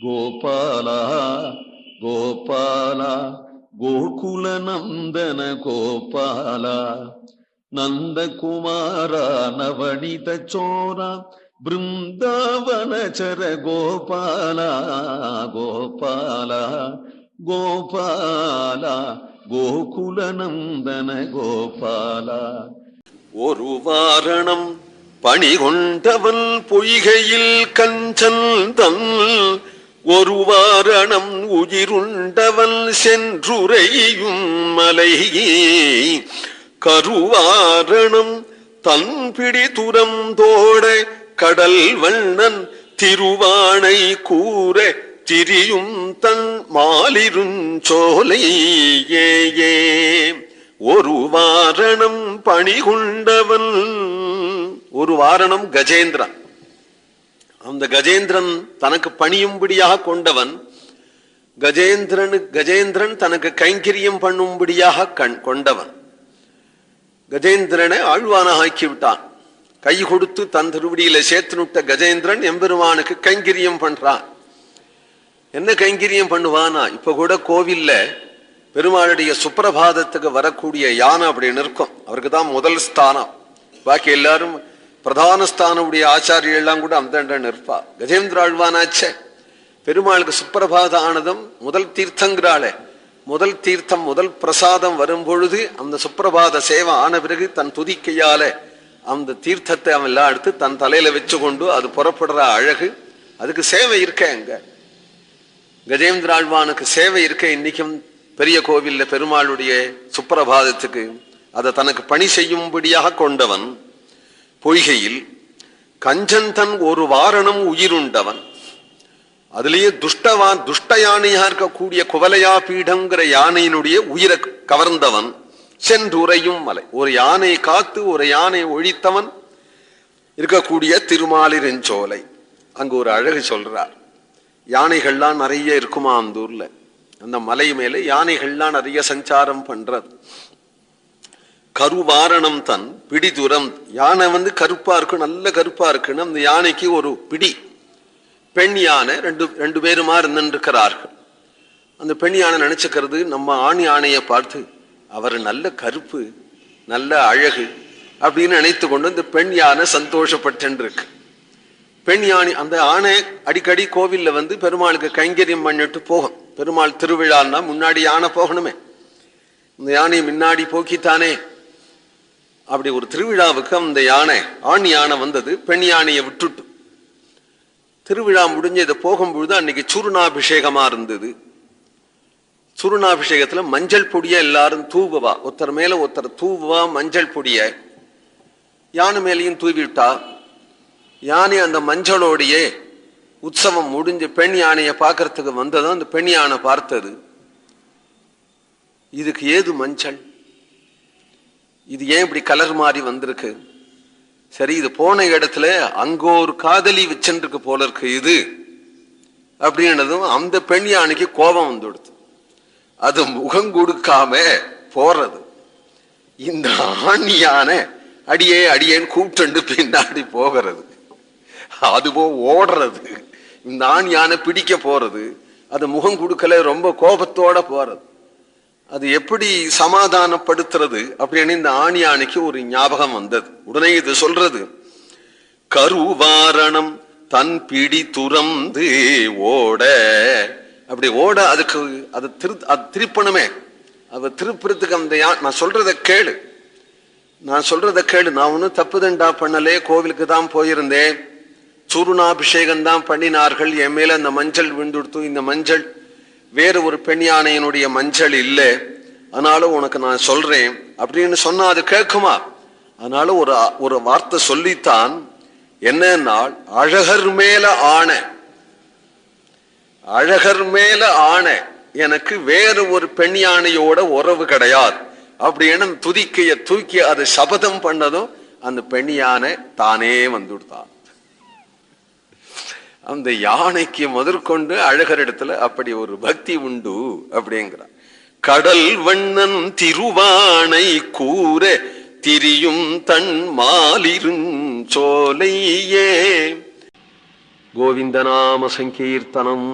கோபால கோபால கோகுல நந்தன கோபால நந்தகுமார நவனித சோர பிருந்தாவனச்சர கோபால கோபால கோபால கோகுல நந்தன கோபால. ஒரு வாரணம் பணிகொண்டவன் பொய்கையில் கஞ்சன் தன் ஒரு வாரணம் உயிருண்டவன் சென்றுரையும் மலை கருவாரணம் தன் பிடி துரம் தோட கடல் வண்ணன் திருவானை கூற திரியும் தன் மாலிருஞ்சோலை ஏ ஒரு வாரணம் பணிகொண்டவன். ஒரு வாரணம் கஜேந்திரன். அந்த கஜேந்திரன் தனக்கு பணியும்படியாக கொண்டவன். கஜேந்திரன் தனக்கு கைங்கரியம் பண்ணும்படியாக கொண்டவன். கஜேந்திரனை ஆழ்வானாக ஆக்கிவிட்டான். கை கொடுத்து தன் திருவடியில சேர்த்துனுட்ட கஜேந்திரன் எம்பெருமானுக்கு கைங்கரியம் பண்றான். என்ன கைங்கரியம் பண்ணுவானா, இப்ப கூட கோவில்ல பெருமாளுடைய சுப்பிரபாதத்துக்கு வரக்கூடிய யானை அப்படின்னு இருக்கும். அவருக்கு தான் முதல் ஸ்தானம். பாக்கி எல்லாரும் பிரதான ஸ்தானுடைய ஆச்சாரியெல்லாம் எல்லாம் கூட அந்த நிற்பா. கஜேந்திர ஆழ்வானாச்சே. பெருமாளுக்கு சுப்பிரபாத ஆனதும் முதல் தீர்த்தங்கிறாளே, முதல் தீர்த்தம் முதல் பிரசாதம் வரும் பொழுது அந்த சுப்பிரபாத சேவை ஆன பிறகு தன் துதிக்கையால அந்த தீர்த்தத்தை அவன் எல்லாம் எடுத்து தன் தலையில வச்சு கொண்டு அது புறப்படுற அழகு, அதுக்கு சேவை இருக்க. அங்க கஜேந்திர ஆழ்வானுக்கு சேவை இருக்க. இன்னைக்கும் பெரிய கோவில்ல பெருமாளுடைய சுப்பிரபாதத்துக்கு அதை தனக்கு பணி செய்யும்படியாக கொண்டவன். பொய்கையில் கஞ்சன் தன் ஒரு வாரணம் உயிருண்டவன். அதுலயே துஷ்ட யானையா இருக்கக்கூடிய குவலையா பீடங்கிற யானையினுடைய உயிரை கவர்ந்தவன். சென்றுரையும் மலை, ஒரு யானை காத்து ஒரு யானை ஒழித்தவன் இருக்கக்கூடிய திருமாலிருஞ்சோலை. அங்கு ஒரு அழகு சொல்றார். யானைகள்லாம் நிறைய இருக்குமா அந்த ஊர்ல. அந்த மலை மேல யானைகள்லாம் நிறைய சஞ்சாரம் பண்றது. கருவாரணம் தன் பிடி தூரம். யானை கருப்பா இருக்கு, நல்ல கருப்பா இருக்குன்னு அந்த யானைக்கு ஒரு பிடி. பெண் யானை ரெண்டு பேருமா இருந்திருக்கிறார்கள். அந்த பெண் யானை நினைச்சுக்கிறது, நம்ம ஆண் யானையை பார்த்து அவர் நல்ல கருப்பு நல்ல அழகு அப்படின்னு நினைத்து கொண்டு இந்த பெண் யானை சந்தோஷப்பட்டு இருக்கு. பெண் யானை அந்த ஆணை அடிக்கடி கோவில்ல பெருமாளுக்கு கைங்கரியம் பண்ணிட்டு போகும். பெருமாள் திருவிழான்னா முன்னாடி யானை போகணுமே, இந்த யானையை முன்னாடி போக்கித்தானே. அப்படி ஒரு திருவிழாவுக்கு அந்த யானை ஆண் யானை வந்தது, பெண் யானையை விட்டுட்டு. திருவிழா முடிஞ்சு இதை போகும்பொழுது அன்னைக்கு சூர்ணாபிஷேகமா இருந்தது. சூர்ணாபிஷேகத்துல மஞ்சள் பொடிய எல்லாரும் தூவுவா, ஒருத்தர் மேல ஒருத்தர் தூவுவா மஞ்சள் பொடிய. யானை மேலையும் தூவிட்டா. யானை அந்த மஞ்சளோடைய உற்சவம் முடிஞ்சு பெண் யானையை பார்க்கறதுக்கு வந்ததும் அந்த பெண் யானை பார்த்தது, இதுக்கு ஏது மஞ்சள், இது ஏன் இப்படி கலர் மாறி வந்திருக்கு, சரி இது போன இடத்துல அங்க ஒரு காதலி வச்சுருக்கு போல இருக்கு இது அப்படின்னதும் அந்த பெண் யானைக்கு கோபம் வந்துடுது. அது முகம் கொடுக்காம போறது. இந்த ஆண் யானை அடியேன்னு கூப்பிட்டு பின்னாடி போகிறது. அதுபோ ஓடுறது. இந்த ஆண் யானை பிடிக்க போறது, அது முகம் கொடுக்கல, ரொம்ப கோபத்தோட போறது. அது எப்படி சமாதானப்படுத்துறது அப்படின்னு இந்த ஆண் யானைக்கு ஒரு ஞாபகம் வந்தது. உடனே இது சொல்றது, கருவாரணம் தன் பிடி துறந்து ஓட. அப்படி ஓட அதுக்கு அது திருப்பணுமே. அது திருப்புறதுக்கு அந்த நான் சொல்றத கேளு, நான் ஒன்னும் தப்பு தண்டா பண்ணலே, கோவிலுக்கு தான் போயிருந்தேன், சூர்ணாபிஷேகம் தான் பண்ணினார்கள், என் மேல அந்த மஞ்சள் விழுந்துடுத்து, இந்த மஞ்சள் வேறு ஒரு பெண் யானையினுடைய மஞ்சள் இல்லை, அதனால உனக்கு நான் சொல்றேன் அப்படின்னு சொன்னா அது கேட்குமா? அதனால ஒரு வார்த்தை சொல்லித்தான். என்னன்னா, அழகர் மேல ஆணை, அழகர் மேல ஆணை, எனக்கு வேறு ஒரு பெண் யானையோட உறவு கிடையாது அப்படின்னு துதிக்கைய தூக்கி அது சபதம் பண்ணதும் அந்த பெண் யானை தானே வந்துடுத்தான். அந்த யானைக்கு முதற்கொண்டு அழகர் இடத்துல அப்படி ஒரு பக்தி உண்டு அப்படிங்கிறார். கடல் வண்ணன் திருவானை கூற திரியும் தன் மாலிருஞ்சோலையே. கோவிந்த நாம சங்கீர்த்தனம்.